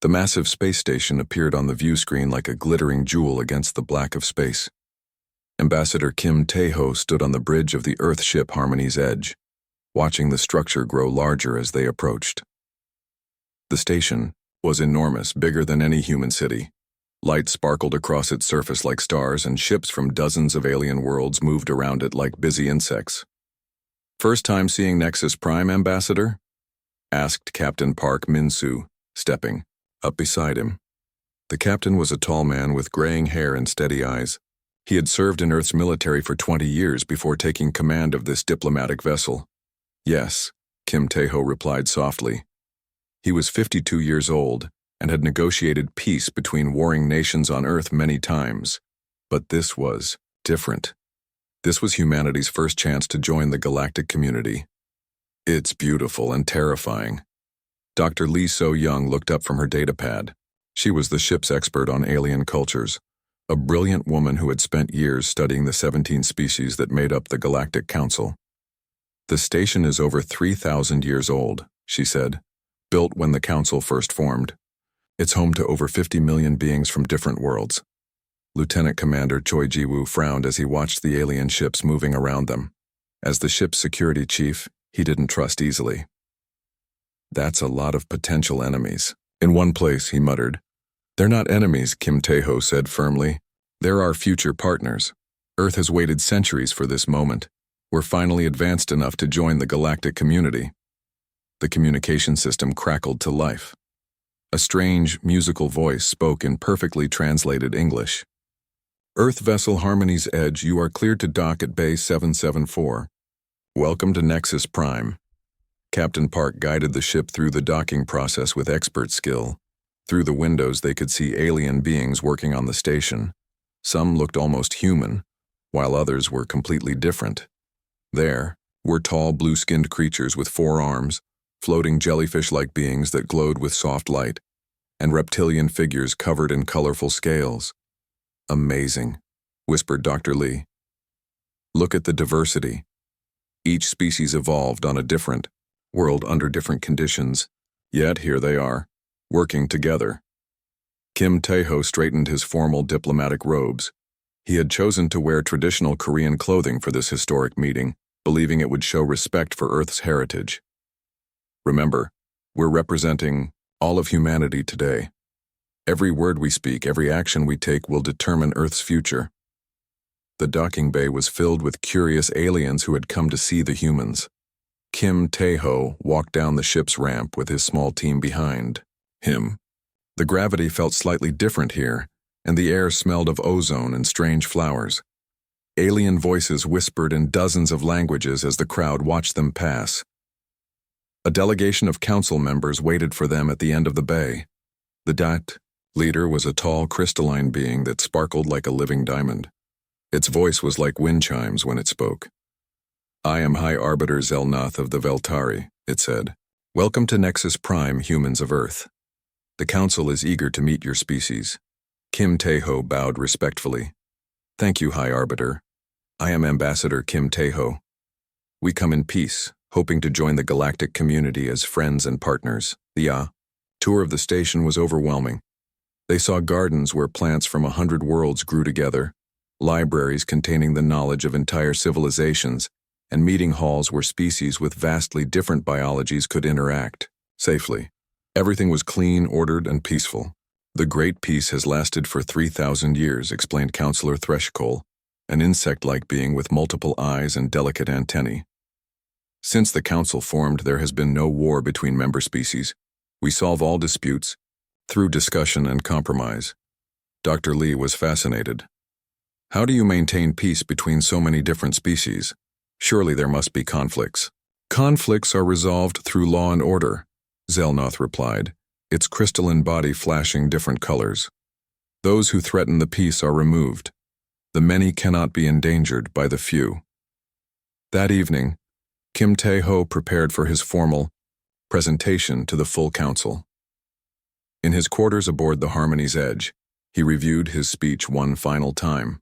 The massive space station appeared on the view screen like a glittering jewel against the black of space. Ambassador Kim Tae-ho stood on the bridge of the Earth ship Harmony's Edge, watching the structure grow larger as they approached. The station was enormous, bigger than any human city. Light sparkled across its surface like stars, and ships from dozens of alien worlds moved around it like busy insects. "First time seeing Nexus Prime, Ambassador?" asked Captain Park Min-soo, stepping up beside him. The captain was a tall man with graying hair and steady eyes. He had served in Earth's military for 20 years before taking command of this diplomatic vessel. "Yes," Kim Tae-ho replied softly. He was 52 years old and had negotiated peace between warring nations on Earth many times. But this was different. This was humanity's first chance to join the galactic community. "It's beautiful and terrifying." Dr. Lee So-young looked up from her datapad. She was the ship's expert on alien cultures, a brilliant woman who had spent years studying the 17 species that made up the Galactic Council. "The station is over 3,000 years old," she said, "built when the Council first formed. It's home to over 50 million beings from different worlds." Lieutenant Commander Choi Ji-woo frowned as he watched the alien ships moving around them. As the ship's security chief, he didn't trust easily. "That's a lot of potential enemies." "In one place," he muttered. "They're not enemies," Kim Tae-ho said firmly. "They're our future partners. Earth has waited centuries for this moment. We're finally advanced enough to join the galactic community." The communication system crackled to life. A strange, musical voice spoke in perfectly translated English. "Earth vessel Harmony's Edge, you are cleared to dock at Bay 774. Welcome to Nexus Prime." Captain Park guided the ship through the docking process with expert skill. Through the windows they could see alien beings working on the station. Some looked almost human, while others were completely different. There were tall blue-skinned creatures with 4 arms, floating jellyfish-like beings that glowed with soft light, and reptilian figures covered in colorful scales. "Amazing," whispered Dr. Lee. "Look at the diversity. Each species evolved on a different world under different conditions, yet here they are, working together." Kim Tae-ho straightened his formal diplomatic robes. He had chosen to wear traditional Korean clothing for this historic meeting, believing it would show respect for Earth's heritage. "Remember, we're representing all of humanity today. Every word we speak, every action we take will determine Earth's future." The docking bay was filled with curious aliens who had come to see the humans. Kim Tae-ho walked down the ship's ramp with his small team behind him. The gravity felt slightly different here, and the air smelled of ozone and strange flowers. Alien voices whispered in dozens of languages as the crowd watched them pass. A delegation of council members waited for them at the end of the bay. The DAT leader was a tall, crystalline being that sparkled like a living diamond. Its voice was like wind chimes when it spoke. "I am High Arbiter Zelnath of the Veltari," it said. "Welcome to Nexus Prime, humans of Earth. The Council is eager to meet your species." Kim Tae-ho bowed respectfully. "Thank you, High Arbiter. I am Ambassador Kim Tae-ho. We come in peace, hoping to join the galactic community as friends and partners." The tour of the station was overwhelming. They saw gardens where plants from 100 worlds grew together, libraries containing the knowledge of entire civilizations, and meeting halls where species with vastly different biologies could interact safely. Everything was clean, ordered, and peaceful. "The Great Peace has lasted for 3,000 years, explained Counselor Threshkol, an insect-like being with multiple eyes and delicate antennae. "Since the Council formed, there has been no war between member species. We solve all disputes through discussion and compromise." Dr. Lee was fascinated. "How do you maintain peace between so many different species? Surely there must be conflicts." "Conflicts are resolved through law and order," Zelnath replied, its crystalline body flashing different colors. "Those who threaten the peace are removed. The many cannot be endangered by the few." That evening, Kim Tae-ho prepared for his formal presentation to the full council. In his quarters aboard the Harmony's Edge, he reviewed his speech one final time.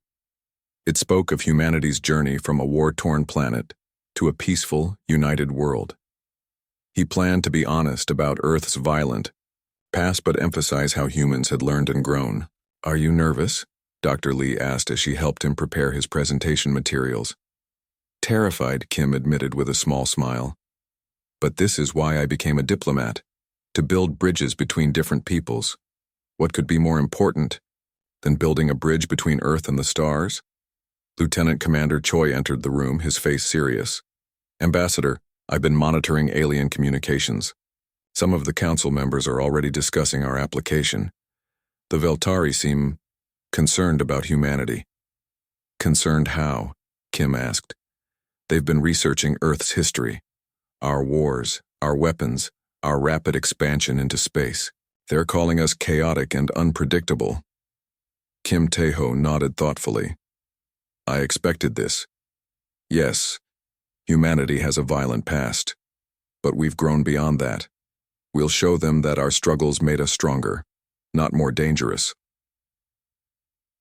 It spoke of humanity's journey from a war-torn planet to a peaceful, united world. He planned to be honest about Earth's violent Past but emphasize how humans had learned and grown. Are you nervous? Dr. Lee asked as she helped him prepare his presentation materials. Terrified, Kim admitted with a small smile. But this is why I became a diplomat, to build bridges between different peoples. What could be more important than building a bridge between Earth and the stars? Lieutenant Commander Choi entered the room, his face serious. Ambassador, I've been monitoring alien communications. Some of the council members are already discussing our application. The Veltari seem concerned about humanity. Concerned how? Kim asked. They've been researching Earth's history, our wars, our weapons, our rapid expansion into space. They're calling us chaotic and unpredictable. Kim Tae-ho nodded thoughtfully. I expected this. Yes, humanity has a violent past, but we've grown beyond that. We'll show them that our struggles made us stronger, not more dangerous.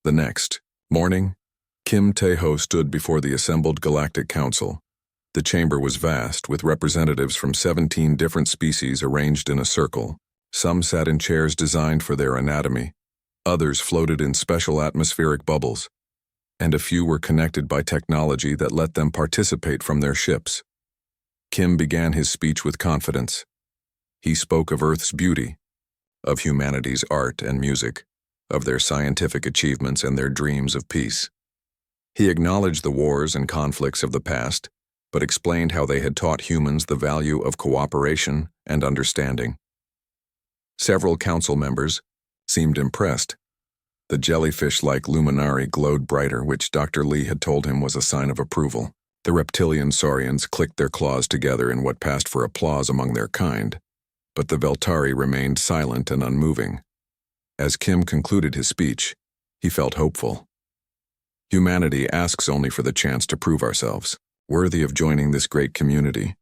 The next morning, Kim Tae-ho stood before the assembled Galactic Council. The chamber was vast, with representatives from 17 different species arranged in a circle. Some sat in chairs designed for their anatomy, others floated in special atmospheric bubbles, and a few were connected by technology that let them participate from their ships. Kim began his speech with confidence. He spoke of Earth's beauty, of humanity's art and music, of their scientific achievements and their dreams of peace. He acknowledged the wars and conflicts of the past, but explained how they had taught humans the value of cooperation and understanding. Several council members seemed impressed. The jellyfish-like luminari glowed brighter, which Dr. Lee had told him was a sign of approval. The reptilian saurians clicked their claws together in what passed for applause among their kind, but the Veltari remained silent and unmoving. As Kim concluded his speech, he felt hopeful. Humanity asks only for the chance to prove ourselves, worthy of joining this great community.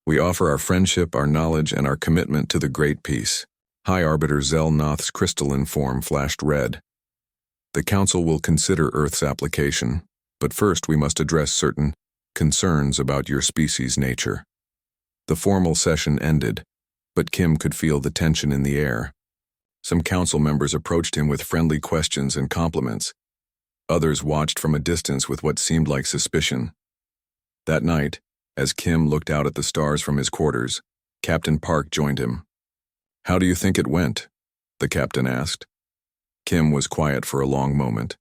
We offer our friendship, our knowledge, and our commitment to the great peace. High Arbiter Zelnoth's crystalline form flashed red. The Council will consider Earth's application, but first we must address certain concerns about your species' nature. The formal session ended, but Kim could feel the tension in the air. Some council members approached him with friendly questions and compliments. Others watched from a distance with what seemed like suspicion. That night, as Kim looked out at the stars from his quarters, Captain Park joined him. How do you think it went? The captain asked. Kim was quiet for a long moment.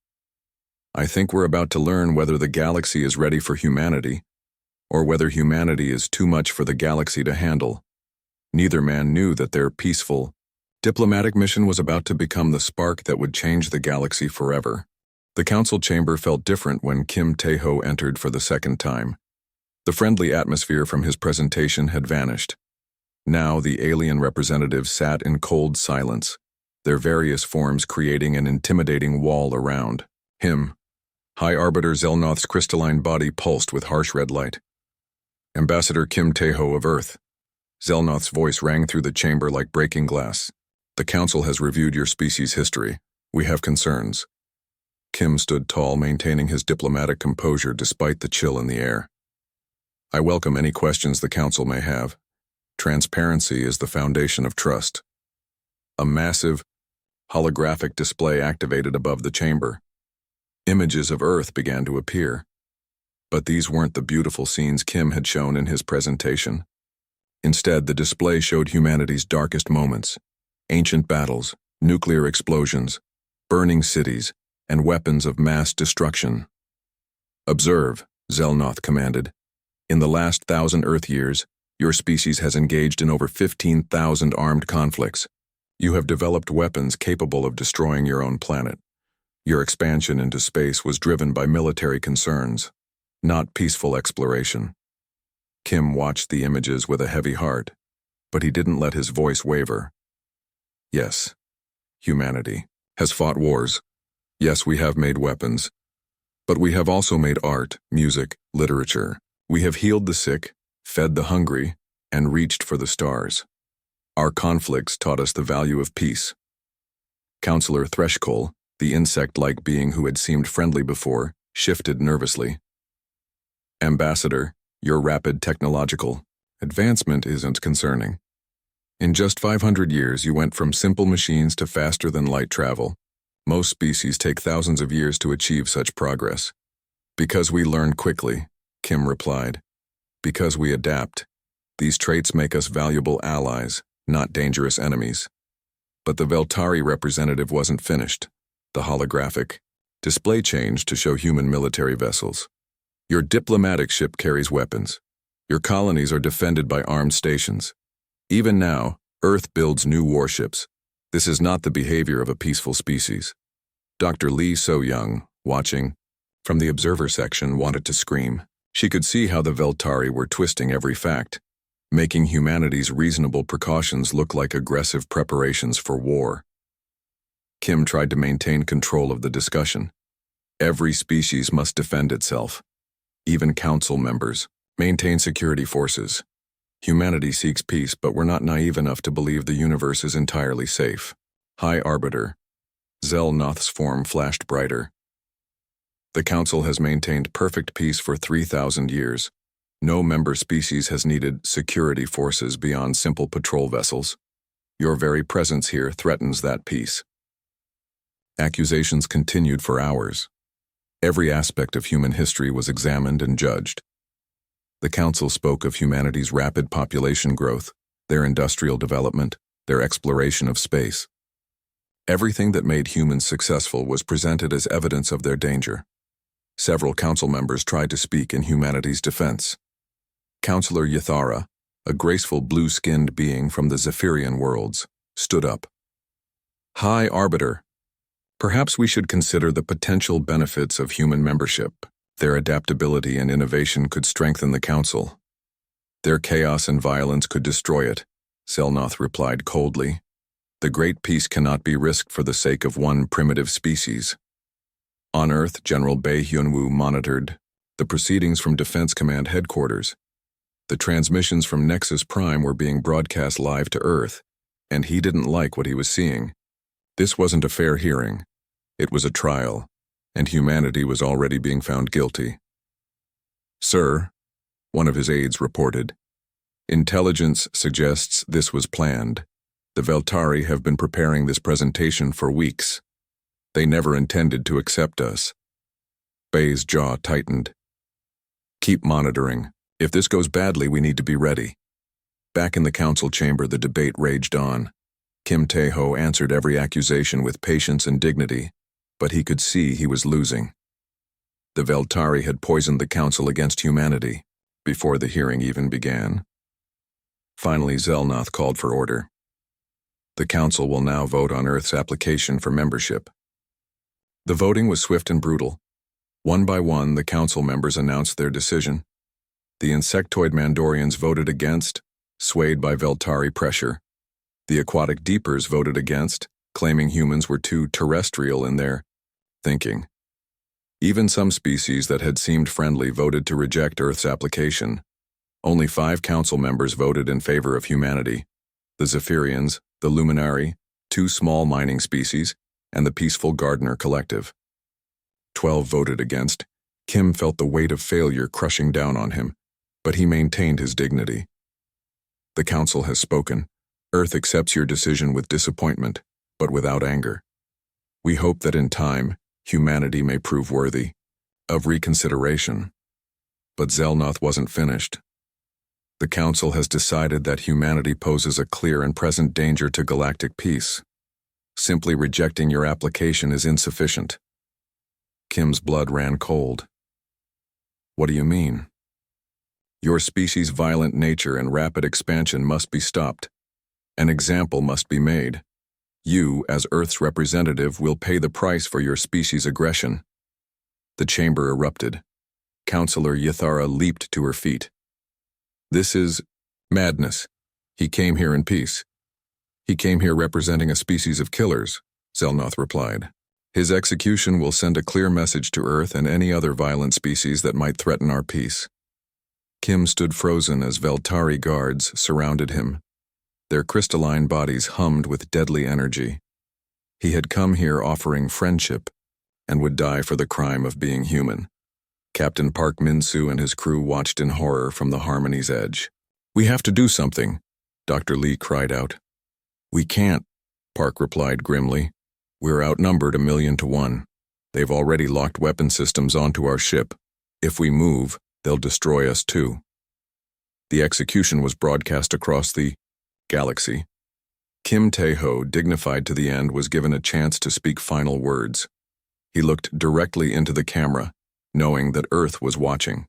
I think we're about to learn whether the galaxy is ready for humanity, or whether humanity is too much for the galaxy to handle. Neither man knew that their peaceful, diplomatic mission was about to become the spark that would change the galaxy forever. The council chamber felt different when Kim Tae-ho entered for the second time. The friendly atmosphere from his presentation had vanished. Now the alien representatives sat in cold silence, their various forms creating an intimidating wall around him. High Arbiter Zelnoth's crystalline body pulsed with harsh red light. Ambassador Kim Tae-ho of Earth. Zelnoth's voice rang through the chamber like breaking glass. The council has reviewed your species' history. We have concerns. Kim stood tall, maintaining his diplomatic composure despite the chill in the air. I welcome any questions the council may have. Transparency is the foundation of trust. A massive, holographic display activated above the chamber. Images of Earth began to appear. But these weren't the beautiful scenes Kim had shown in his presentation. Instead, the display showed humanity's darkest moments. Ancient battles, nuclear explosions, burning cities, and weapons of mass destruction. Observe, Zelnoth commanded. In the last 1,000 Earth years, your species has engaged in over 15,000 armed conflicts. You have developed weapons capable of destroying your own planet. Your expansion into space was driven by military concerns, not peaceful exploration. Kim watched the images with a heavy heart, but he didn't let his voice waver. Yes, humanity has fought wars. Yes, we have made weapons. But we have also made art, music, literature. We have healed the sick, fed the hungry, and reached for the stars. Our conflicts taught us the value of peace. Counselor Threshkol, the insect-like being who had seemed friendly before, shifted nervously. Ambassador, your rapid technological advancement isn't concerning. In just 500 years, you went from simple machines to faster-than-light travel. Most species take thousands of years to achieve such progress. Because we learn quickly, Kim replied. Because we adapt. These traits make us valuable allies, not dangerous enemies. But the Veltari representative wasn't finished. The holographic display changed to show human military vessels. Your diplomatic ship carries weapons. Your colonies are defended by armed stations. Even now, Earth builds new warships. This is not the behavior of a peaceful species. Dr. Lee So-young, watching from the observer section, wanted to scream. She could see how the Veltari were twisting every fact, making humanity's reasonable precautions look like aggressive preparations for war. Kim tried to maintain control of the discussion. Every species must defend itself. Even council members. Maintain security forces. Humanity seeks peace, but we're not naive enough to believe the universe is entirely safe. High Arbiter. Zelnoth's form flashed brighter. The Council has maintained perfect peace for 3,000 years. No member species has needed security forces beyond simple patrol vessels. Your very presence here threatens that peace. Accusations continued for hours. Every aspect of human history was examined and judged. The Council spoke of humanity's rapid population growth, their industrial development, their exploration of space. Everything that made humans successful was presented as evidence of their danger. Several council members tried to speak in humanity's defense. Counselor Yathara, a graceful blue-skinned being from the Zephyrian worlds, stood up. High Arbiter, perhaps we should consider the potential benefits of human membership. Their adaptability and innovation could strengthen the Council. Their chaos and violence could destroy it, Zelnoth replied coldly. The Great Peace cannot be risked for the sake of one primitive species. On Earth, General Bae Hyunwoo monitored the proceedings from Defense Command Headquarters. The transmissions from Nexus Prime were being broadcast live to Earth, and he didn't like what he was seeing. This wasn't a fair hearing. It was a trial, and humanity was already being found guilty. Sir, one of his aides reported, intelligence suggests this was planned. The Veltari have been preparing this presentation for weeks. They never intended to accept us. Bae's jaw tightened. Keep monitoring. If this goes badly, we need to be ready. Back in the council chamber, the debate raged on. Kim Tae-ho answered every accusation with patience and dignity, but he could see he was losing. The Veltari had poisoned the council against humanity before the hearing even began. Finally, Zelnoth called for order. The council will now vote on Earth's application for membership. The voting was swift and brutal. One by one, the council members announced their decision. The insectoid Mandorians voted against, swayed by Veltari pressure. The aquatic Deepers voted against, claiming humans were too terrestrial in their thinking. Even some species that had seemed friendly voted to reject Earth's application. Only 5 council members voted in favor of humanity: the Zephyrians, the Luminari, 2 small mining species, and the Peaceful Gardener Collective. 12 voted against. Kim felt the weight of failure crushing down on him, but he maintained his dignity. The council has spoken. Earth accepts your decision with disappointment, but without anger. We hope that in time, humanity may prove worthy of reconsideration. But Zelnoth wasn't finished. The Council has decided that humanity poses a clear and present danger to galactic peace. Simply rejecting your application is insufficient. Kim's blood ran cold. What do you mean? Your species' violent nature and rapid expansion must be stopped. An example must be made. You, as Earth's representative, will pay the price for your species' aggression. The chamber erupted. Counselor Yathara leaped to her feet. This is madness. He came here in peace. He came here representing a species of killers, Zelnoth replied. His execution will send a clear message to Earth and any other violent species that might threaten our peace. Kim stood frozen as Veltari guards surrounded him. Their crystalline bodies hummed with deadly energy. He had come here offering friendship and would die for the crime of being human. Captain Park Min-soo and his crew watched in horror from the Harmony's edge. We have to do something, Dr. Lee cried out. We can't, Park replied grimly. We're outnumbered 1,000,000 to 1. They've already locked weapon systems onto our ship. If we move, they'll destroy us too. The execution was broadcast across the galaxy. Kim Tae-ho, dignified to the end, was given a chance to speak final words. He looked directly into the camera, knowing that Earth was watching.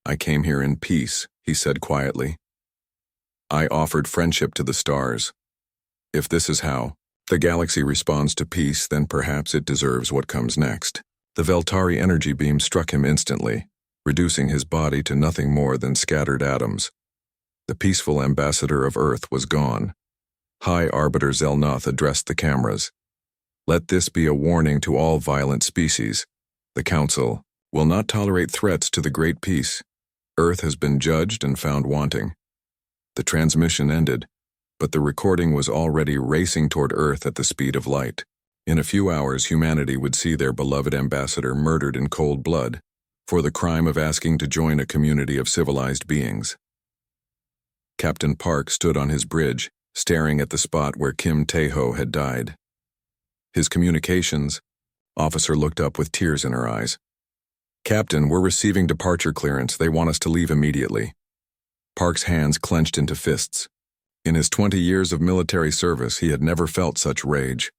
I came here in peace, he said quietly. I offered friendship to the stars. If this is how the galaxy responds to peace, then perhaps it deserves what comes next. The Veltari energy beam struck him instantly, reducing his body to nothing more than scattered atoms. The peaceful ambassador of Earth was gone. High Arbiter Zelnoth addressed the cameras. Let this be a warning to all violent species. The Council will not tolerate threats to the Great Peace. Earth has been judged and found wanting. The transmission ended, but the recording was already racing toward Earth at the speed of light. In a few hours, humanity would see their beloved ambassador murdered in cold blood for the crime of asking to join a community of civilized beings. Captain Park stood on his bridge, staring at the spot where Kim Tae-ho had died. His communications officer looked up with tears in her eyes. Captain, we're receiving departure clearance. They want us to leave immediately. Park's hands clenched into fists. In his 20 years of military service, he had never felt such rage.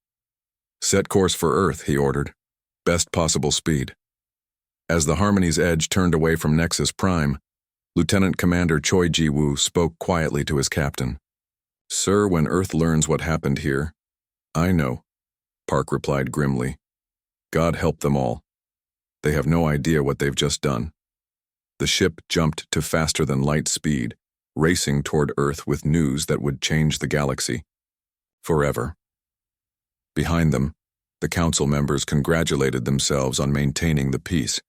Set course for Earth, he ordered. Best possible speed. As the Harmony's edge turned away from Nexus Prime, Lieutenant Commander Choi Ji-woo spoke quietly to his captain. Sir, when Earth learns what happened here, I know, Park replied grimly. God help them all. They have no idea what they've just done. The ship jumped to faster-than-light speed, racing toward Earth with news that would change the galaxy. Forever. Behind them, the council members congratulated themselves on maintaining the peace.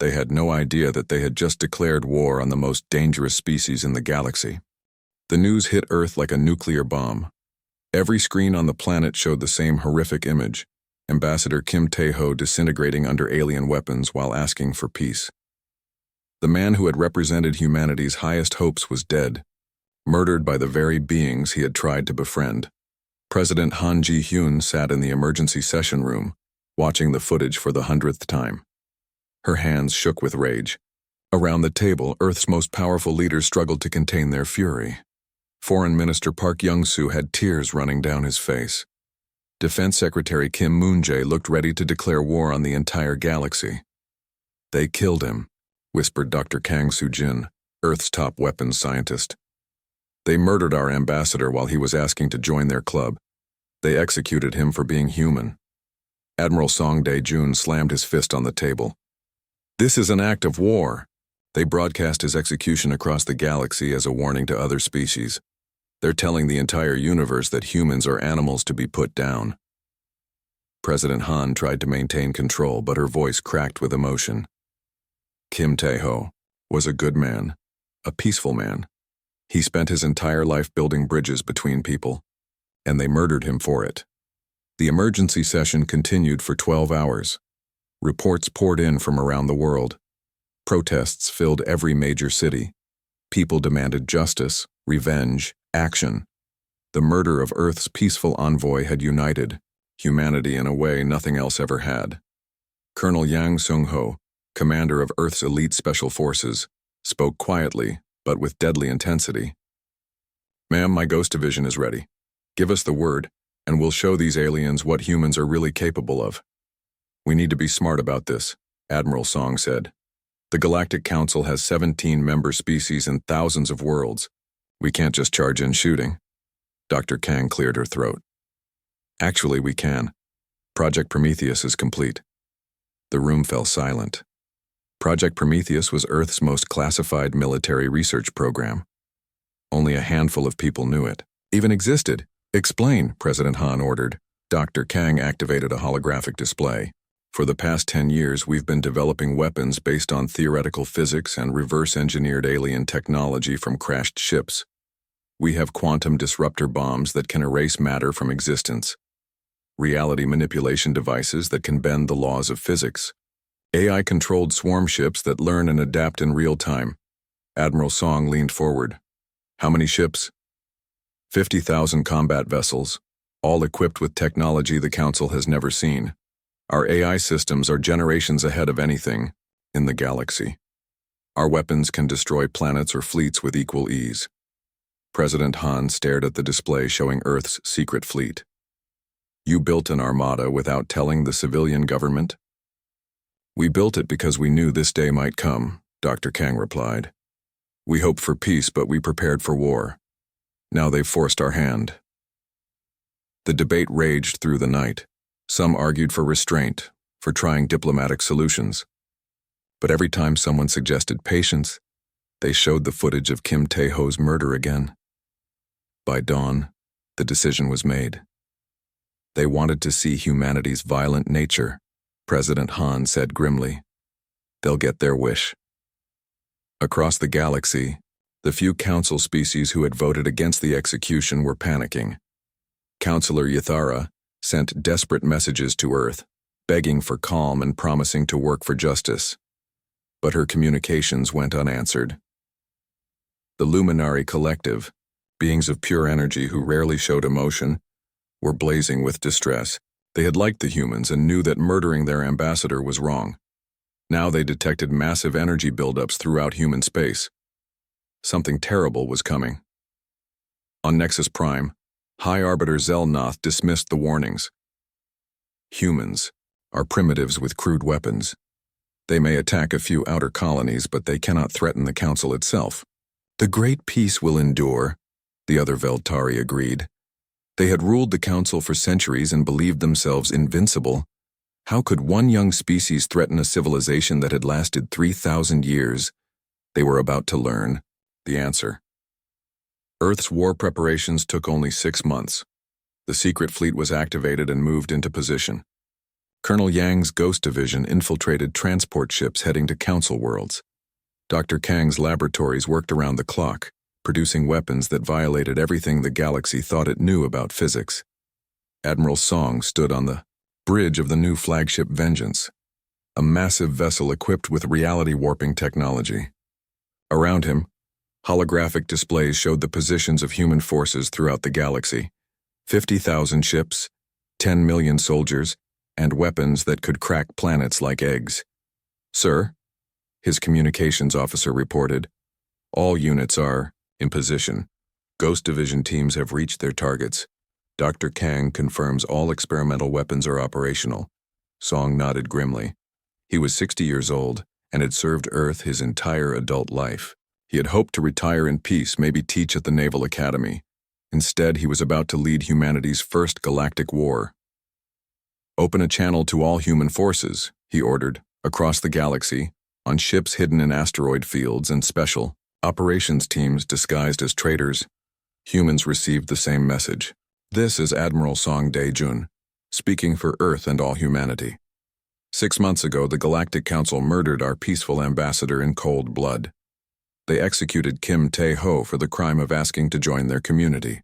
They had no idea that they had just declared war on the most dangerous species in the galaxy. The news hit Earth like a nuclear bomb. Every screen on the planet showed the same horrific image, Ambassador Kim Tae-ho disintegrating under alien weapons while asking for peace. The man who had represented humanity's highest hopes was dead, murdered by the very beings he had tried to befriend. President Han Ji-hyun sat in the emergency session room, watching the footage for the 100th time. Her hands shook with rage. Around the table, Earth's most powerful leaders struggled to contain their fury. Foreign Minister Park Young-soo had tears running down his face. Defense Secretary Kim Moon-jae looked ready to declare war on the entire galaxy. They killed him, whispered Dr. Kang Soo-jin, Earth's top weapons scientist. They murdered our ambassador while he was asking to join their club. They executed him for being human. Admiral Song Dae-jun slammed his fist on the table. This is an act of war. They broadcast his execution across the galaxy as a warning to other species. They're telling the entire universe that humans are animals to be put down. President Han tried to maintain control, but her voice cracked with emotion. Kim Tae-ho was a good man, a peaceful man. He spent his entire life building bridges between people, and they murdered him for it. The emergency session continued for 12 hours. Reports poured in from around the world. Protests filled every major city. People demanded justice, revenge, action. The murder of Earth's peaceful envoy had united humanity in a way nothing else ever had. Colonel Yang Sung-ho, commander of Earth's elite special forces, spoke quietly, but with deadly intensity. Ma'am, my Ghost Division is ready. Give us the word, and we'll show these aliens what humans are really capable of. We need to be smart about this, Admiral Song said. The Galactic Council has 17 member species and thousands of worlds. We can't just charge in shooting. Dr. Kang cleared her throat. Actually, we can. Project Prometheus is complete. The room fell silent. Project Prometheus was Earth's most classified military research program. Only a handful of people knew it, even existed. Explain, President Han ordered. Dr. Kang activated a holographic display. For the past 10 years, we've been developing weapons based on theoretical physics and reverse-engineered alien technology from crashed ships. We have quantum disruptor bombs that can erase matter from existence, reality manipulation devices that can bend the laws of physics, AI-controlled swarm ships that learn and adapt in real time. Admiral Song leaned forward. How many ships? 50,000 combat vessels, all equipped with technology the Council has never seen. Our AI systems are generations ahead of anything in the galaxy. Our weapons can destroy planets or fleets with equal ease. President Han stared at the display showing Earth's secret fleet. You built an armada without telling the civilian government? We built it because we knew this day might come, Dr. Kang replied. We hoped for peace, but we prepared for war. Now they've forced our hand. The debate raged through the night. Some argued for restraint, for trying diplomatic solutions. But every time someone suggested patience, they showed the footage of Kim Tae-ho's murder again. By dawn, the decision was made. They wanted to see humanity's violent nature, President Han said grimly. They'll get their wish. Across the galaxy, the few Council species who had voted against the execution were panicking. Counselor Yathara sent desperate messages to Earth, begging for calm and promising to work for justice. But her communications went unanswered. The Luminary Collective, beings of pure energy who rarely showed emotion, were blazing with distress. They had liked the humans and knew that murdering their ambassador was wrong. Now they detected massive energy buildups throughout human space. Something terrible was coming. On Nexus Prime, High Arbiter Zelnoth dismissed the warnings. Humans are primitives with crude weapons. They may attack a few outer colonies, but they cannot threaten the Council itself. The Great Peace will endure, the other Veltari agreed. They had ruled the Council for centuries and believed themselves invincible. How could one young species threaten a civilization that had lasted 3,000 years? They were about to learn the answer. Earth's war preparations took only 6 months. The secret fleet was activated and moved into position. Colonel Yang's Ghost Division infiltrated transport ships heading to Council worlds. Dr. Kang's laboratories worked around the clock, producing weapons that violated everything the galaxy thought it knew about physics. Admiral Song stood on the bridge of the new flagship Vengeance, a massive vessel equipped with reality-warping technology. Around him, holographic displays showed the positions of human forces throughout the galaxy. 50,000 ships, 10 million soldiers, and weapons that could crack planets like eggs. Sir, his communications officer reported, all units are in position. Ghost Division teams have reached their targets. Dr. Kang confirms all experimental weapons are operational. Song nodded grimly. He was 60 years old and had served Earth his entire adult life. He had hoped to retire in peace, maybe teach at the Naval Academy. Instead, he was about to lead humanity's first galactic war. Open a channel to all human forces, he ordered, across the galaxy, on ships hidden in asteroid fields and special operations teams disguised as traders. Humans received the same message. This is Admiral Song Dae-jun, speaking for Earth and all humanity. 6 months ago, the Galactic Council murdered our peaceful ambassador in cold blood. They executed Kim Tae-ho for the crime of asking to join their community.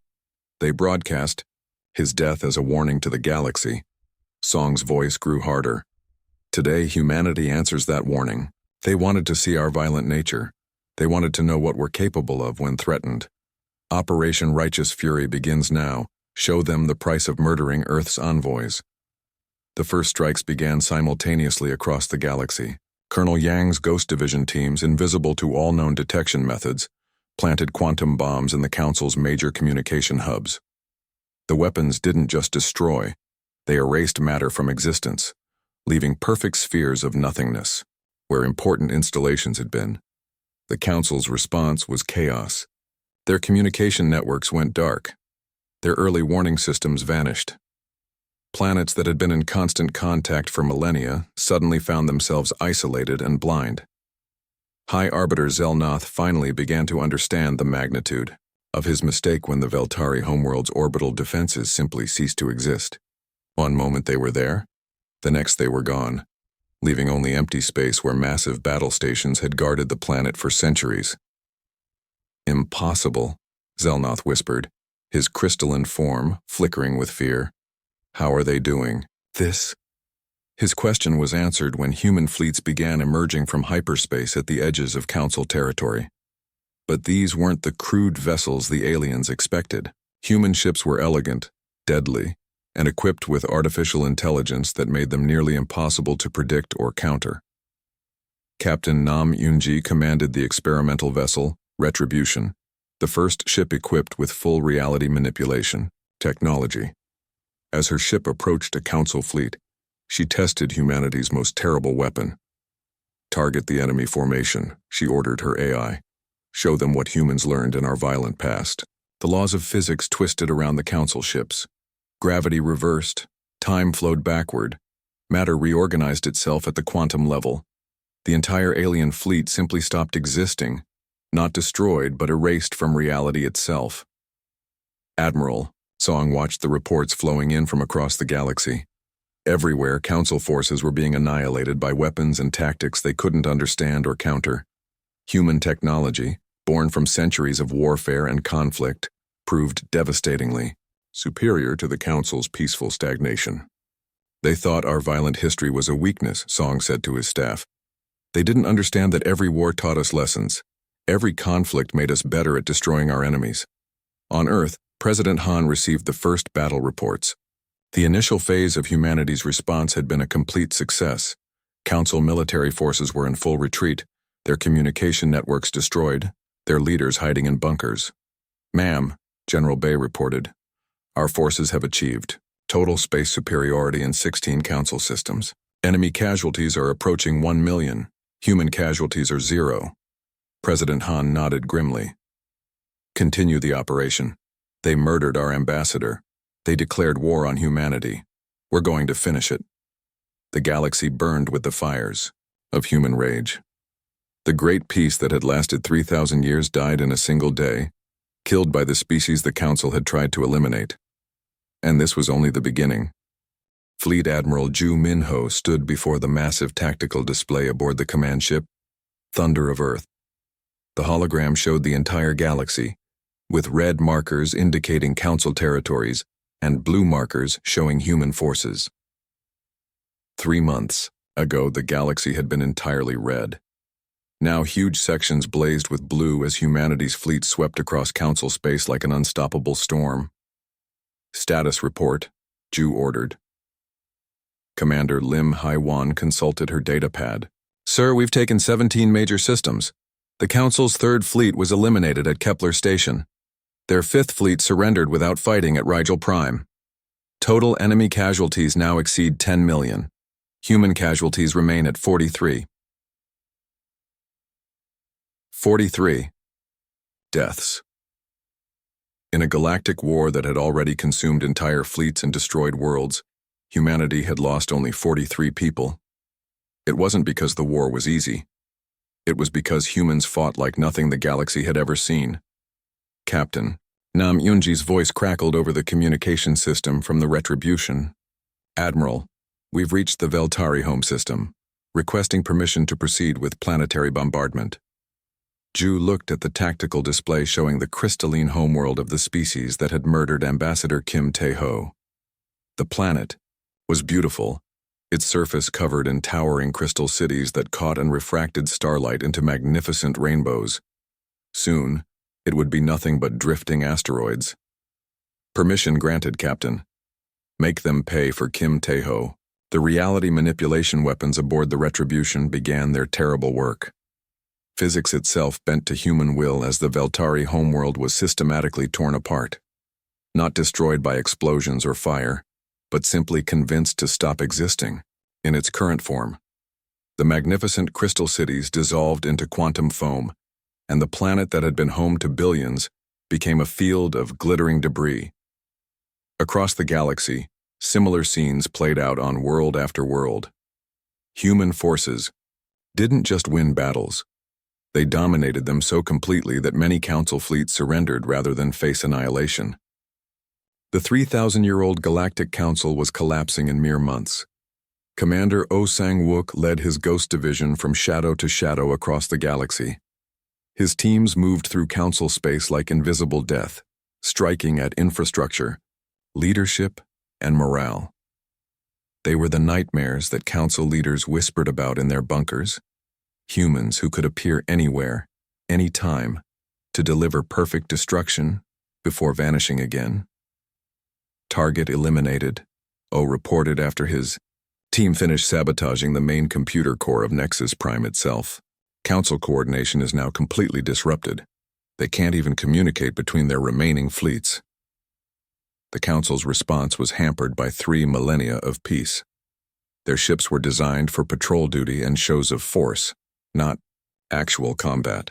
They broadcast his death as a warning to the galaxy. Song's voice grew harder. Today, humanity answers that warning. They wanted to see our violent nature. They wanted to know what we're capable of when threatened. Operation Righteous Fury begins now. Show them the price of murdering Earth's envoys. The first strikes began simultaneously across the galaxy. Colonel Yang's Ghost Division teams, invisible to all known detection methods, planted quantum bombs in the Council's major communication hubs. The weapons didn't just destroy, they erased matter from existence, leaving perfect spheres of nothingness, where important installations had been. The Council's response was chaos. Their communication networks went dark. Their early warning systems vanished. Planets that had been in constant contact for millennia suddenly found themselves isolated and blind. High Arbiter Zelnoth finally began to understand the magnitude of his mistake when the Veltari homeworld's orbital defenses simply ceased to exist. One moment they were there, the next they were gone, leaving only empty space where massive battle stations had guarded the planet for centuries. Impossible, Zelnoth whispered, his crystalline form flickering with fear. How are they doing this? His question was answered when human fleets began emerging from hyperspace at the edges of Council territory. But these weren't the crude vessels the aliens expected. Human ships were elegant, deadly, and equipped with artificial intelligence that made them nearly impossible to predict or counter. Captain Nam Yunji commanded the experimental vessel, Retribution, the first ship equipped with full reality manipulation technology. As her ship approached a Council fleet, she tested humanity's most terrible weapon. Target the enemy formation, she ordered her AI. Show them what humans learned in our violent past. The laws of physics twisted around the Council ships. Gravity reversed, time flowed backward, matter reorganized itself at the quantum level. The entire alien fleet simply stopped existing, not destroyed but erased from reality itself. Admiral, Song watched the reports flowing in from across the galaxy. Everywhere, Council forces were being annihilated by weapons and tactics they couldn't understand or counter. Human technology, born from centuries of warfare and conflict, proved devastatingly superior to the Council's peaceful stagnation. They thought our violent history was a weakness, Song said to his staff. They didn't understand that every war taught us lessons. Every conflict made us better at destroying our enemies. On Earth, President Han received the first battle reports. The initial phase of humanity's response had been a complete success. Council military forces were in full retreat, their communication networks destroyed, their leaders hiding in bunkers. "Ma'am," General Bay reported, "our forces have achieved total space superiority in 16 Council systems. Enemy casualties are approaching 1 million. Human casualties are 0. President Han nodded grimly. "Continue the operation. They murdered our ambassador. They declared war on humanity. We're going to finish it." The galaxy burned with the fires of human rage. The great peace that had lasted 3,000 years died in a single day, killed by the species the Council had tried to eliminate. And this was only the beginning. Fleet Admiral Ju Minho stood before the massive tactical display aboard the command ship, Thunder of Earth. The hologram showed the entire galaxy, with red markers indicating Council territories and blue markers showing human forces. 3 months ago, the galaxy had been entirely red. Now huge sections blazed with blue as humanity's fleet swept across Council space like an unstoppable storm. "Status report," Ju ordered. Commander Lim Haiwan consulted her datapad. "Sir, we've taken 17 major systems. The Council's 3rd fleet was eliminated at Kepler Station. Their 5th fleet surrendered without fighting at Rigel Prime. Total enemy casualties now exceed 10 million. Human casualties remain at 43. 43 deaths. In a galactic war that had already consumed entire fleets and destroyed worlds, humanity had lost only 43 people. It wasn't because the war was easy. It was because humans fought like nothing the galaxy had ever seen. "Captain," Nam Yunji's voice crackled over the communication system from the Retribution. "Admiral, we've reached the Veltari home system, requesting permission to proceed with planetary bombardment." Ju looked at the tactical display showing the crystalline homeworld of the species that had murdered Ambassador Kim Tae-ho. The planet was beautiful, its surface covered in towering crystal cities that caught and refracted starlight into magnificent rainbows. Soon, it would be nothing but drifting asteroids. "Permission granted, Captain. Make them pay for Kim Tae-ho." The reality manipulation weapons aboard the Retribution began their terrible work. Physics itself bent to human will as the Veltari homeworld was systematically torn apart. Not destroyed by explosions or fire, but simply convinced to stop existing in its current form. The magnificent crystal cities dissolved into quantum foam, and the planet that had been home to billions became a field of glittering debris. Across the galaxy, similar scenes played out on world after world. Human forces didn't just win battles. They dominated them so completely that many Council fleets surrendered rather than face annihilation. The 3,000-year-old Galactic Council was collapsing in mere months. Commander Oh Sang-wook led his Ghost Division from shadow to shadow across the galaxy. His teams moved through Council space like invisible death, striking at infrastructure, leadership, and morale. They were the nightmares that Council leaders whispered about in their bunkers. Humans who could appear anywhere, anytime, to deliver perfect destruction before vanishing again. Target eliminated, O reported after his team finished sabotaging the main computer core of Nexus Prime itself. Council coordination is now completely disrupted. They can't even communicate between their remaining fleets. The Council's response was hampered by 3 millennia of peace. Their ships were designed for patrol duty and shows of force, not actual combat.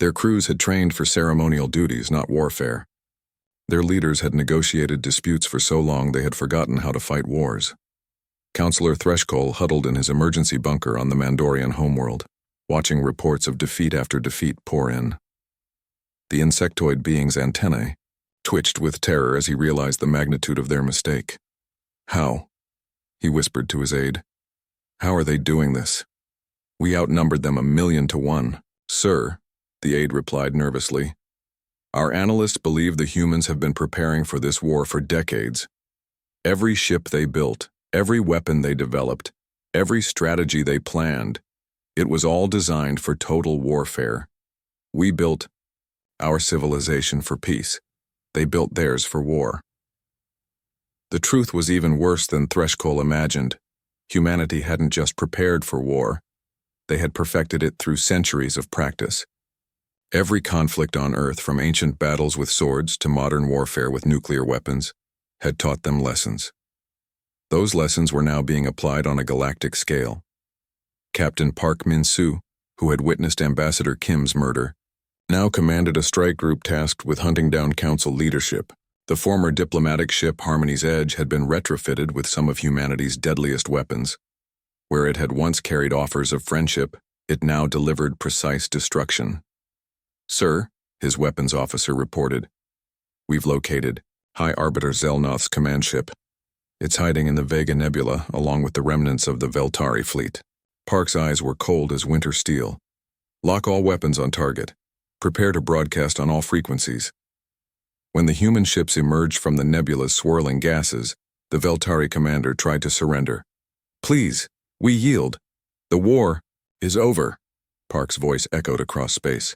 Their crews had trained for ceremonial duties, not warfare. Their leaders had negotiated disputes for so long they had forgotten how to fight wars. Counselor Threshold huddled in his emergency bunker on the Mandorian homeworld, watching reports of defeat after defeat pour in. The insectoid being's antennae twitched with terror as he realized the magnitude of their mistake. How? He whispered to his aide. How are they doing this? We outnumbered them 1,000,000 to 1. Sir, the aide replied nervously. Our analysts believe the humans have been preparing for this war for decades. Every ship they built, every weapon they developed, every strategy they planned, it was all designed for total warfare. We built our civilization for peace. They built theirs for war. The truth was even worse than Threshold imagined. Humanity hadn't just prepared for war. They had perfected it through centuries of practice. Every conflict on Earth, from ancient battles with swords to modern warfare with nuclear weapons, had taught them lessons. Those lessons were now being applied on a galactic scale. Captain Park Min-soo, who had witnessed Ambassador Kim's murder, now commanded a strike group tasked with hunting down Council leadership. The former diplomatic ship Harmony's Edge had been retrofitted with some of humanity's deadliest weapons. Where it had once carried offers of friendship, it now delivered precise destruction. Sir, his weapons officer reported, we've located High Arbiter Zelnoth's command ship. It's hiding in the Vega Nebula along with the remnants of the Veltari fleet. Park's eyes were cold as winter steel. Lock all weapons on target. Prepare to broadcast on all frequencies. When the human ships emerged from the nebula's swirling gases, the Veltari commander tried to surrender. Please, we yield. The war is over, Park's voice echoed across space.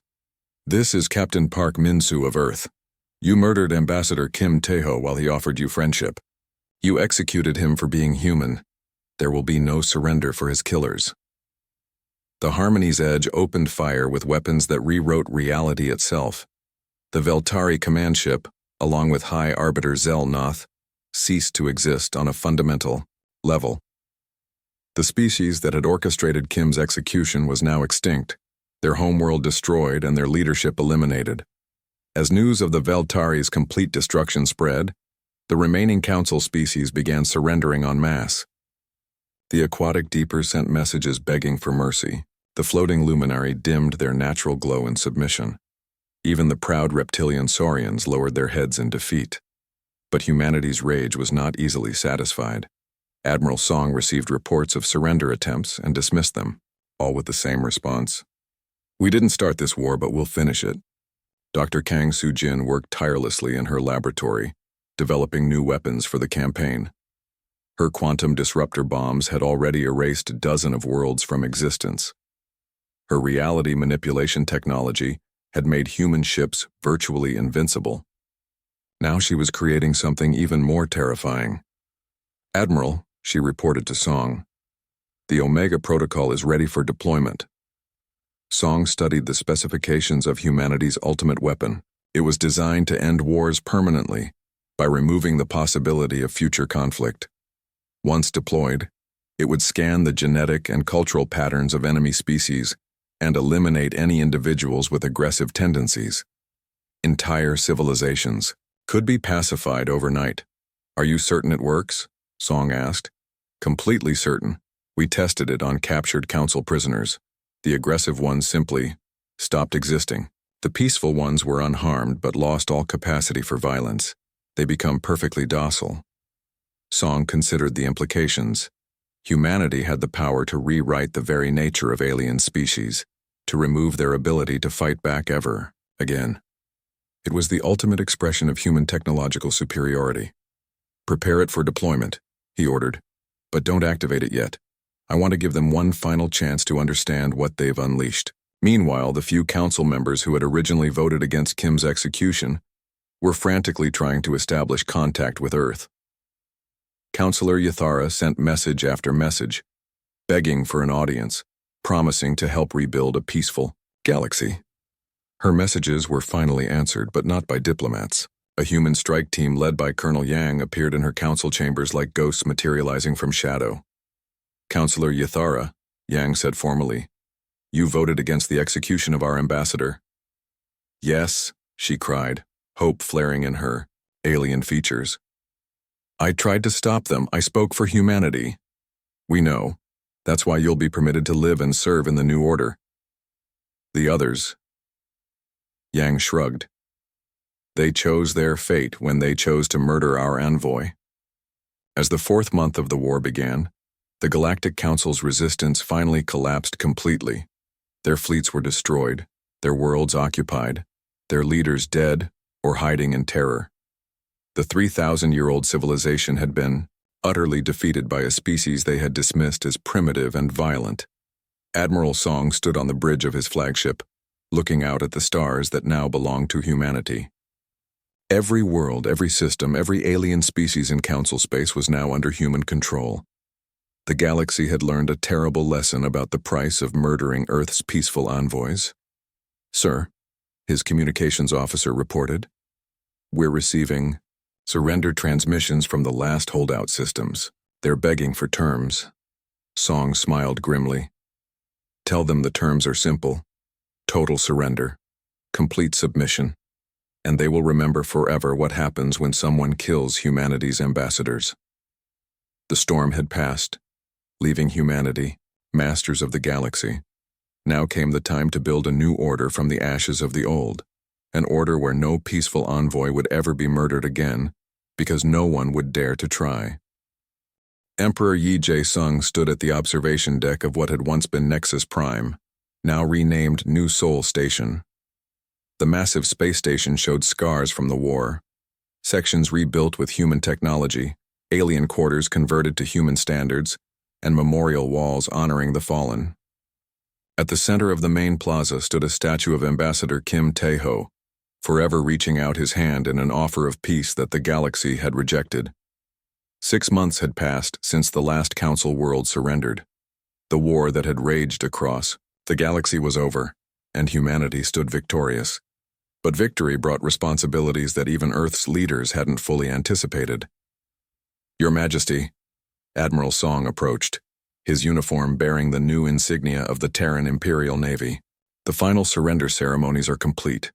This is Captain Park Min-soo of Earth. You murdered Ambassador Kim Tae-ho while he offered you friendship. You executed him for being human. There will be no surrender for his killers. The Harmony's Edge opened fire with weapons that rewrote reality itself. The Veltari command ship, along with High Arbiter Zelnoth, ceased to exist on a fundamental level. The species that had orchestrated Kim's execution was now extinct, their homeworld destroyed and their leadership eliminated. As news of the Veltari's complete destruction spread, the remaining Council species began surrendering en masse. The aquatic deepers sent messages begging for mercy. The floating luminary dimmed their natural glow in submission. Even the proud reptilian saurians lowered their heads in defeat. But humanity's rage was not easily satisfied. Admiral Song received reports of surrender attempts and dismissed them, all with the same response. We didn't start this war, but we'll finish it. Dr. Kang Soo-jin worked tirelessly in her laboratory, developing new weapons for the campaign. Her quantum disruptor bombs had already erased a dozen of worlds from existence. Her reality manipulation technology had made human ships virtually invincible. Now she was creating something even more terrifying. Admiral, she reported to Song, the Omega Protocol is ready for deployment. Song studied the specifications of humanity's ultimate weapon. It was designed to end wars permanently by removing the possibility of future conflict. Once deployed, it would scan the genetic and cultural patterns of enemy species and eliminate any individuals with aggressive tendencies. Entire civilizations could be pacified overnight. Are you certain it works? Song asked. Completely certain. We tested it on captured Council prisoners. The aggressive ones simply stopped existing. The peaceful ones were unharmed but lost all capacity for violence. They become perfectly docile. Song considered the implications. Humanity had the power to rewrite the very nature of alien species, to remove their ability to fight back ever again. It was the ultimate expression of human technological superiority. Prepare it for deployment, he ordered, but don't activate it yet. I want to give them one final chance to understand what they've unleashed. Meanwhile, the few Council members who had originally voted against Kim's execution were frantically trying to establish contact with Earth. Counselor Yathara sent message after message, begging for an audience, promising to help rebuild a peaceful galaxy. Her messages were finally answered, but not by diplomats. A human strike team led by Colonel Yang appeared in her council chambers like ghosts materializing from shadow. Counselor Yathara, Yang said formally, "You voted against the execution of our ambassador." "Yes," she cried, hope flaring in her alien features. "I tried to stop them. I spoke for humanity." "We know. That's why you'll be permitted to live and serve in the new order." "The others?" Yang shrugged. "They chose their fate when they chose to murder our envoy." As the 4th month of the war began, the Galactic Council's resistance finally collapsed completely. Their fleets were destroyed, their worlds occupied, their leaders dead or hiding in terror. The 3,000-year-old civilization had been utterly defeated by a species they had dismissed as primitive and violent. Admiral Song stood on the bridge of his flagship, looking out at the stars that now belonged to humanity. Every world, every system, every alien species in Council space was now under human control. The galaxy had learned a terrible lesson about the price of murdering Earth's peaceful envoys. "Sir," his communications officer reported, "we're receiving surrender transmissions from the last holdout systems. They're begging for terms." Song smiled grimly. "Tell them the terms are simple. Total surrender, complete submission, and they will remember forever what happens when someone kills humanity's ambassadors." The storm had passed, leaving humanity, masters of the galaxy. Now came the time to build a new order from the ashes of the old, an order where no peaceful envoy would ever be murdered again, because no one would dare to try. Emperor Yi Jae-sung stood at the observation deck of what had once been Nexus Prime, now renamed New Seoul Station. The massive space station showed scars from the war, sections rebuilt with human technology, alien quarters converted to human standards, and memorial walls honoring the fallen. At the center of the main plaza stood a statue of Ambassador Kim Tae-ho, forever reaching out his hand in an offer of peace that the galaxy had rejected. 6 months had passed since the last Council world surrendered. The war that had raged across the galaxy was over, and humanity stood victorious. But victory brought responsibilities that even Earth's leaders hadn't fully anticipated. "Your Majesty," Admiral Song approached, his uniform bearing the new insignia of the Terran Imperial Navy. "The final surrender ceremonies are complete.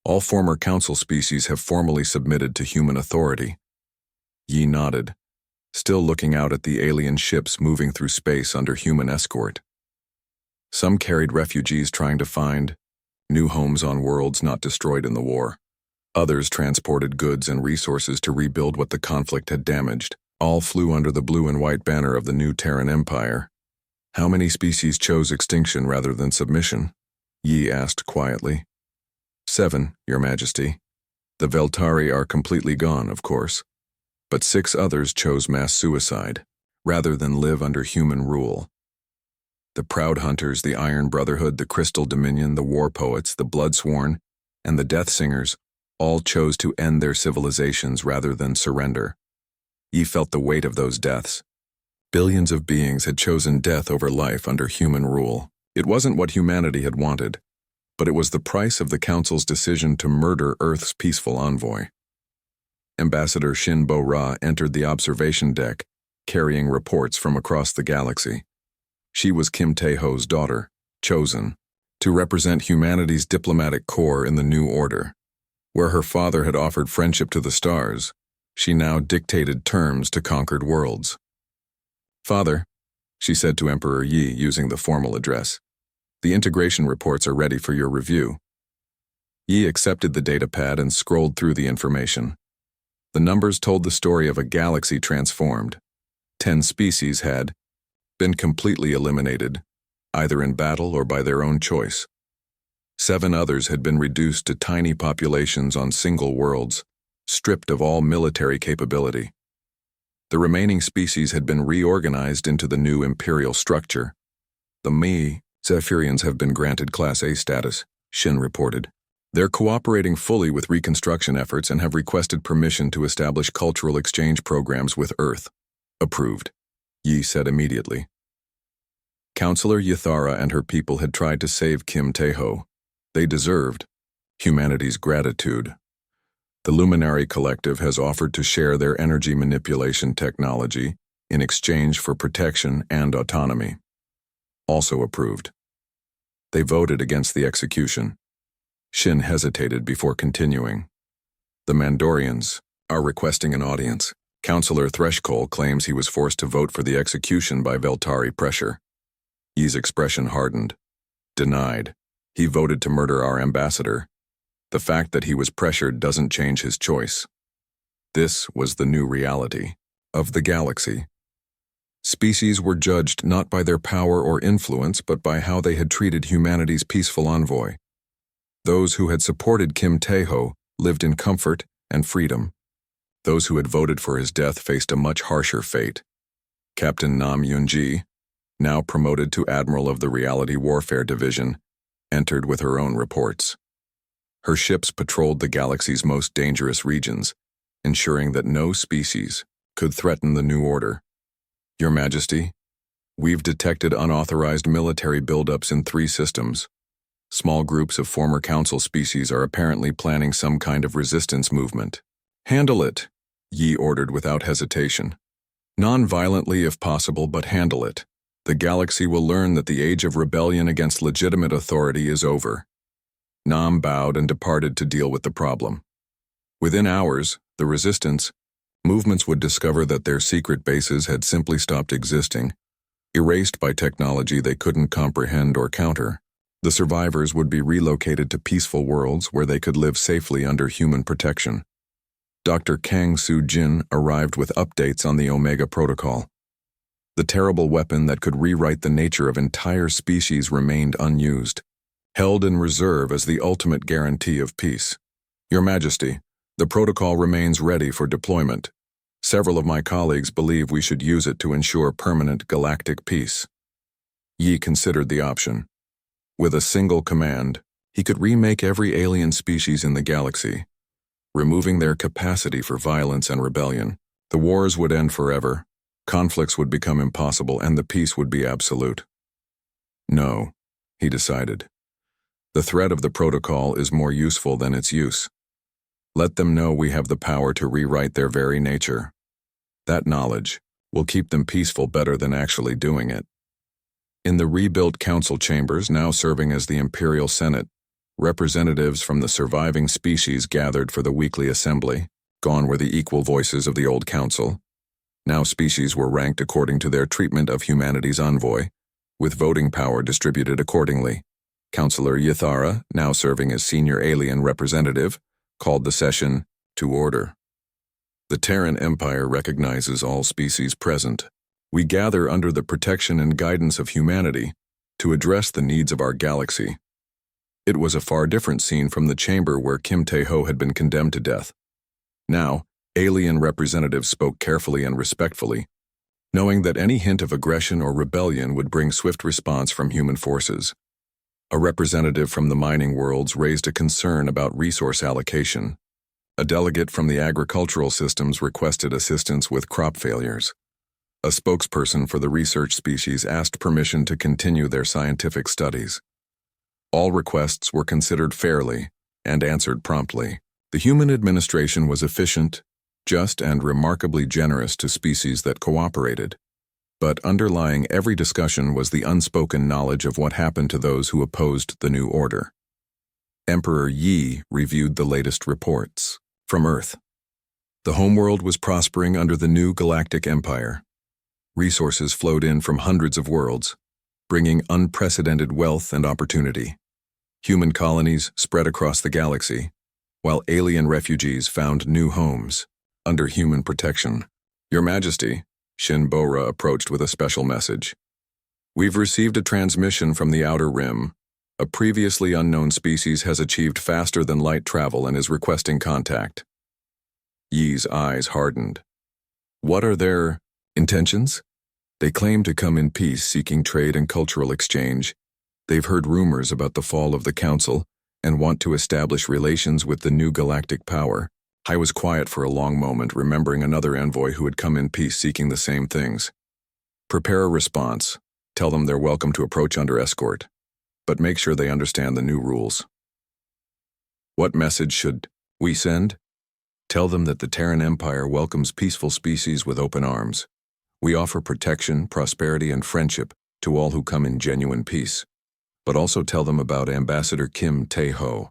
All former Council species have formally submitted to human authority." Yi nodded, still looking out at the alien ships moving through space under human escort. Some carried refugees trying to find new homes on worlds not destroyed in the war. Others transported goods and resources to rebuild what the conflict had damaged. All flew under the blue and white banner of the new Terran Empire. "How many species chose extinction rather than submission?" Yi asked quietly. 7, Your Majesty. The Veltari are completely gone, of course. But 6 others chose mass suicide, rather than live under human rule. The Proud Hunters, the Iron Brotherhood, the Crystal Dominion, the War Poets, the Bloodsworn, and the Death Singers all chose to end their civilizations rather than surrender. Yi felt the weight of those deaths. Billions of beings had chosen death over life under human rule. It wasn't what humanity had wanted, but it was the price of the Council's decision to murder Earth's peaceful envoy. Ambassador Shin Bo-ra entered the observation deck, carrying reports from across the galaxy. She was Kim Tae-ho's daughter, chosen to represent humanity's diplomatic corps in the new order. Where her father had offered friendship to the stars, she now dictated terms to conquered worlds. "Father," she said to Emperor Yi using the formal address, "the integration reports are ready for your review." Yi accepted the datapad and scrolled through the information. The numbers told the story of a galaxy transformed. 10 species had been completely eliminated, either in battle or by their own choice. 7 others had been reduced to tiny populations on single worlds, stripped of all military capability. The remaining species had been reorganized into the new imperial structure. "The Zephyrians have been granted Class A status," Shin reported. They're cooperating fully with reconstruction efforts and have requested permission to establish cultural exchange programs with Earth. Approved, Yi said immediately. Counselor Yathara and her people had tried to save Kim Tae-ho. They deserved humanity's gratitude. The Luminary Collective has offered to share their energy manipulation technology in exchange for protection and autonomy. Also approved. They voted against the execution. Shin hesitated before continuing. The Mandorians are requesting an audience. Counselor Threshold claims he was forced to vote for the execution by Veltari pressure. Yi's expression hardened. Denied. He voted to murder our ambassador. The fact that he was pressured doesn't change his choice. This was the new reality of the galaxy. Species were judged not by their power or influence, but by how they had treated humanity's peaceful envoy. Those who had supported Kim Tae-ho lived in comfort and freedom. Those who had voted for his death faced a much harsher fate. Captain Nam Yun-ji, now promoted to Admiral of the Reality Warfare Division, entered with her own reports. Her ships patrolled the galaxy's most dangerous regions, ensuring that no species could threaten the new order. Your Majesty, we've detected unauthorized military buildups in 3 systems. Small groups of former Council species are apparently planning some kind of resistance movement. Handle it, Yi ordered without hesitation. Non-violently if possible, but handle it. The galaxy will learn that the age of rebellion against legitimate authority is over. Nam bowed and departed to deal with the problem. Within hours, the resistance movements would discover that their secret bases had simply stopped existing, erased by technology they couldn't comprehend or counter. The survivors would be relocated to peaceful worlds where they could live safely under human protection. Dr. Kang Soo-jin arrived with updates on the Omega Protocol. The terrible weapon that could rewrite the nature of entire species remained unused, held in reserve as the ultimate guarantee of peace. Your Majesty, the protocol remains ready for deployment. Several of my colleagues believe we should use it to ensure permanent galactic peace. Yi considered the option. With a single command, he could remake every alien species in the galaxy, removing their capacity for violence and rebellion. The wars would end forever, conflicts would become impossible, and the peace would be absolute. No, he decided. The threat of the protocol is more useful than its use. Let them know we have the power to rewrite their very nature. That knowledge will keep them peaceful better than actually doing it. In the rebuilt council chambers, now serving as the Imperial Senate, representatives from the surviving species gathered for the weekly assembly. Gone were the equal voices of the old council. Now species were ranked according to their treatment of humanity's envoy, with voting power distributed accordingly. Counselor Yathara, now serving as senior alien representative, called the session to order. The Terran Empire recognizes all species present. We gather under the protection and guidance of humanity to address the needs of our galaxy. It was a far different scene from the chamber where Kim Tae-ho had been condemned to death. Now, alien representatives spoke carefully and respectfully, knowing that any hint of aggression or rebellion would bring swift response from human forces. A representative from the mining worlds raised a concern about resource allocation. A delegate from the agricultural systems requested assistance with crop failures. A spokesperson for the research species asked permission to continue their scientific studies. All requests were considered fairly and answered promptly. The human administration was efficient, just, and remarkably generous to species that cooperated. But underlying every discussion was the unspoken knowledge of what happened to those who opposed the new order. Emperor Yi reviewed the latest reports from Earth. The homeworld was prospering under the new Galactic Empire. Resources flowed in from hundreds of worlds, bringing unprecedented wealth and opportunity. Human colonies spread across the galaxy, while alien refugees found new homes under human protection. Your Majesty, Shin Bora approached with a special message. We've received a transmission from the Outer Rim. A previously unknown species has achieved faster than light travel and is requesting contact. Yi's eyes hardened. What are their intentions? They claim to come in peace, seeking trade and cultural exchange. They've heard rumors about the fall of the Council and want to establish relations with the new galactic power. I was quiet for a long moment, remembering another envoy who had come in peace seeking the same things. Prepare a response. Tell them they're welcome to approach under escort, but make sure they understand the new rules. What message should we send? Tell them that the Terran Empire welcomes peaceful species with open arms. We offer protection, prosperity, and friendship to all who come in genuine peace. But also tell them about Ambassador Kim Tae-ho.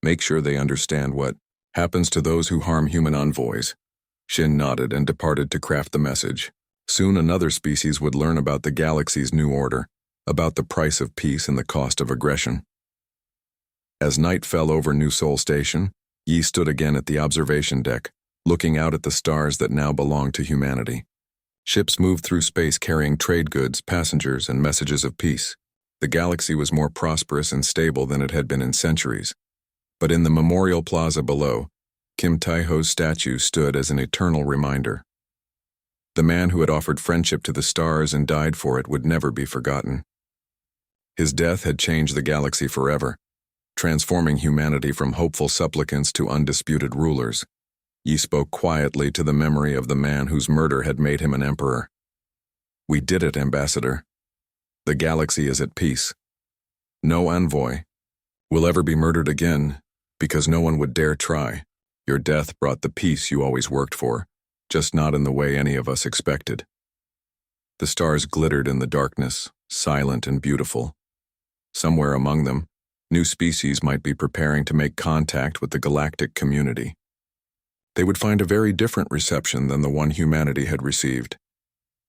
Make sure they understand what happens to those who harm human envoys. Shin nodded and departed to craft the message. Soon another species would learn about the galaxy's new order, about the price of peace and the cost of aggression. As night fell over New Sol Station, Yi stood again at the observation deck, looking out at the stars that now belonged to humanity. Ships moved through space carrying trade goods, passengers, and messages of peace. The galaxy was more prosperous and stable than it had been in centuries. But in the memorial plaza below, Kim Tae-ho's statue stood as an eternal reminder. The man who had offered friendship to the stars and died for it would never be forgotten. His death had changed the galaxy forever, transforming humanity from hopeful supplicants to undisputed rulers. Yi spoke quietly to the memory of the man whose murder had made him an emperor. We did it, Ambassador. The galaxy is at peace. No envoy will ever be murdered again, because no one would dare try. Your death brought the peace you always worked for, just not in the way any of us expected. The stars glittered in the darkness, silent and beautiful. Somewhere among them, new species might be preparing to make contact with the galactic community. They would find a very different reception than the one humanity had received.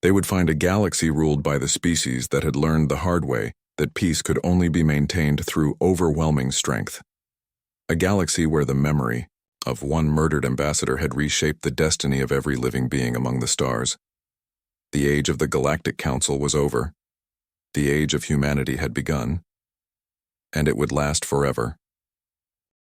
They would find a galaxy ruled by the species that had learned the hard way that peace could only be maintained through overwhelming strength. A galaxy where the memory of one murdered ambassador had reshaped the destiny of every living being among the stars. The age of the Galactic Council was over. The age of humanity had begun, and it would last forever.